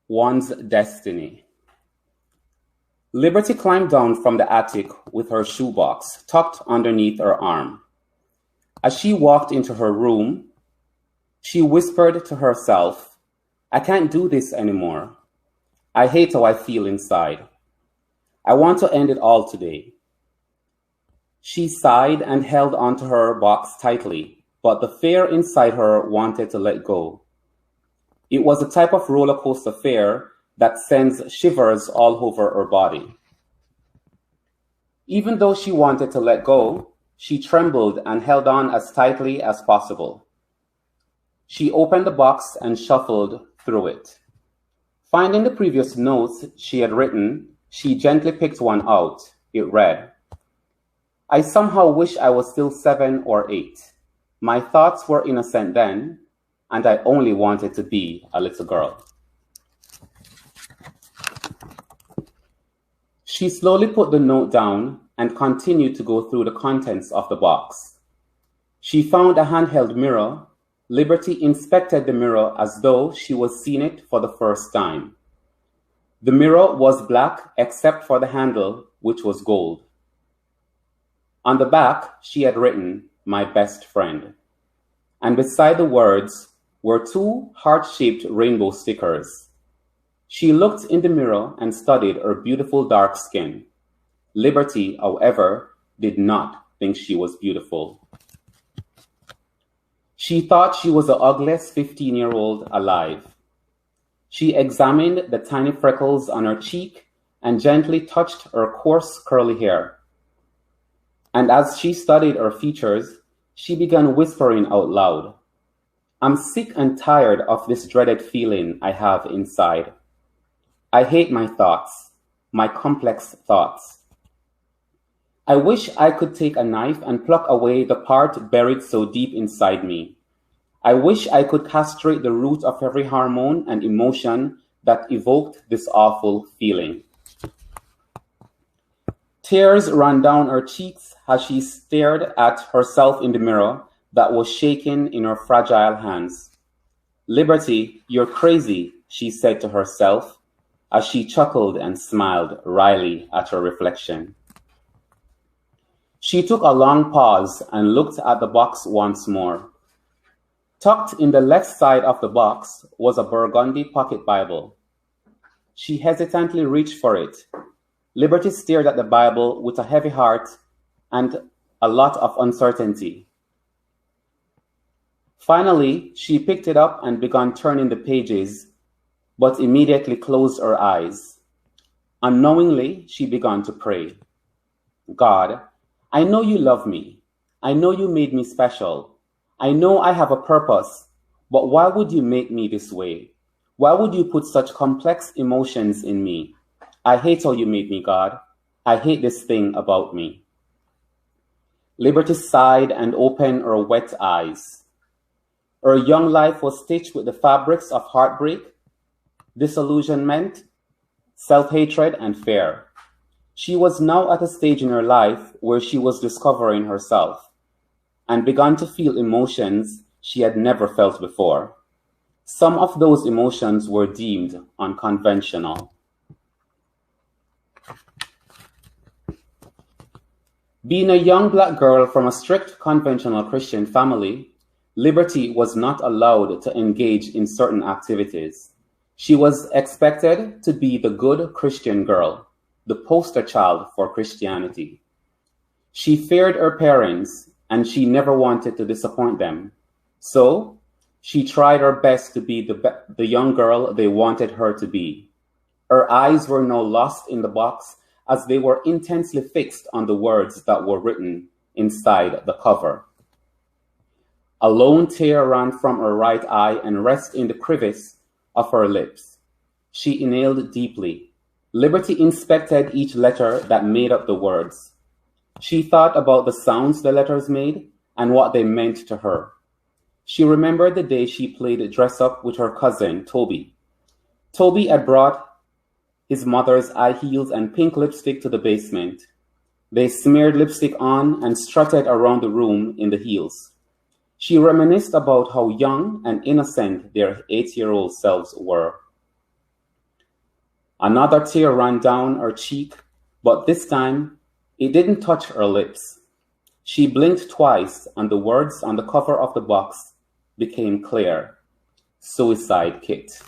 One's destiny. Liberty climbed down from the attic with her shoebox tucked underneath her arm. As she walked into her room, she whispered to herself, "I can't do this anymore. I hate how I feel inside. I want to end it all today." She sighed and held onto her box tightly, but the fear inside her wanted to let go. It was a type of roller coaster fear that sends shivers all over her body. Even though she wanted to let go, she trembled and held on as tightly as possible. She opened the box and shuffled through it. Finding the previous notes she had written, she gently picked one out. It read, "I somehow wish I was still 7 or 8. My thoughts were innocent then, and I only wanted to be a little girl." She slowly put the note down and continued to go through the contents of the box. She found a handheld mirror. Liberty inspected the mirror as though she was seeing it for the first time. The mirror was black except for the handle, which was gold. On the back, she had written, "My best friend." And beside the words were 2 heart-shaped rainbow stickers. She looked in the mirror and studied her beautiful dark skin. Liberty, however, did not think she was beautiful. She thought she was the ugliest 15-year-old alive. She examined the tiny freckles on her cheek and gently touched her coarse curly hair. And as she studied her features, she began whispering out loud, "I'm sick and tired of this dreaded feeling I have inside. I hate my thoughts, my complex thoughts. I wish I could take a knife and pluck away the part buried so deep inside me. I wish I could castrate the root of every hormone and emotion that evoked this awful feeling." Tears ran down her cheeks as she stared at herself in the mirror that was shaking in her fragile hands. "Liberty, you're crazy," she said to herself as she chuckled and smiled wryly at her reflection. She took a long pause and looked at the box once more. Tucked in the left side of the box was a burgundy pocket Bible. She hesitantly reached for it. Liberty stared at the Bible with a heavy heart and a lot of uncertainty. Finally, she picked it up and began turning the pages, but immediately closed her eyes. Unknowingly, she began to pray. "God, I know you love me. I know you made me special. I know I have a purpose, but why would you make me this way? Why would you put such complex emotions in me? I hate how you made me, God. I hate this thing about me." Liberty sighed and opened her wet eyes. Her young life was stitched with the fabrics of heartbreak, disillusionment, self-hatred, and fear. She was now at a stage in her life where she was discovering herself and began to feel emotions she had never felt before. Some of those emotions were deemed unconventional. Being a young Black girl from a strict conventional Christian family, Liberty was not allowed to engage in certain activities. She was expected to be the good Christian girl, the poster child for Christianity. She feared her parents, and she never wanted to disappoint them. So, she tried her best to be the young girl they wanted her to be. Her eyes were now lost in the box as they were intensely fixed on the words that were written inside the cover. A lone tear ran from her right eye and rested in the crevice of her lips. She inhaled deeply. Liberty inspected each letter that made up the words. She thought about the sounds the letters made and what they meant to her. She remembered the day she played dress-up with her cousin, Toby. Toby had brought his mother's high heels and pink lipstick to the basement. They smeared lipstick on and strutted around the room in the heels. She reminisced about how young and innocent their 8-year-old selves were. Another tear ran down her cheek, but this time it didn't touch her lips. She blinked twice, and the words on the cover of the box became clear. Suicide Kit.